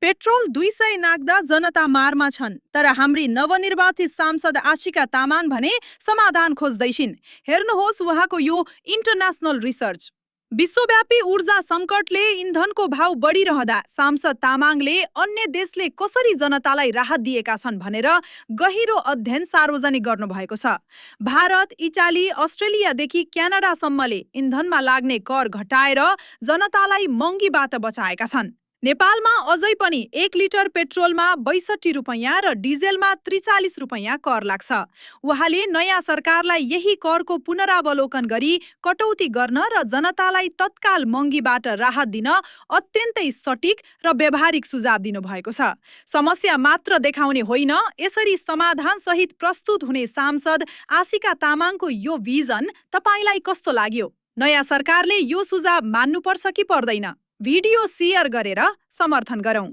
Petrol 200 नाग्दा जनता मारमा छन् तर हाम्री नवनिर्वाचित सांसद आशिका तामाङ भने समाधान खोज्दैछिन्। हेर्नुहोस् उहाँको यो इन्टरनेशनल रिसर्च। विश्वव्यापी ऊर्जा संकटले इन्धनको भाव बढिरहँदा सांसद तामाङले अन्य देशले कसरी जनतालाई राहत दिएका छन् भनेर गहिरो अध्ययन सार्वजनिक गर्नुभएको छ। भारत, इटाली, अस्ट्रेलियादेखि क्यानाडासम्मले इन्धनमा लाग्ने कर घटाएर जनतालाई महँगीबाट बचाएका छन्। नेपालमा अझै पनि 1 लिटर पेट्रोलमा 62 रुपैयाँ र डिजेलमा 43 रुपैयाँ कर लाग्छ। उहाँले नयाँ सरकारलाई यही करको पुनरावलोकन गरी कटौती गर्न र जनतालाई तत्काल महँगीबाट राहत दिन अत्यन्तै सटिक र व्यावहारिक सुझाव दिनुभएको छ। समस्या मात्र देखाउने होइन, यसरी समाधान सहित प्रस्तुत हुने सांसद आशिका तामाङको यो भिजन तपाईलाई कस्तो लाग्यो? नयाँ सरकारले यो सुझाव मान्नुपर्छ कि पर्दैन? भिडियो शेयर गरेर समर्थन गरौँ।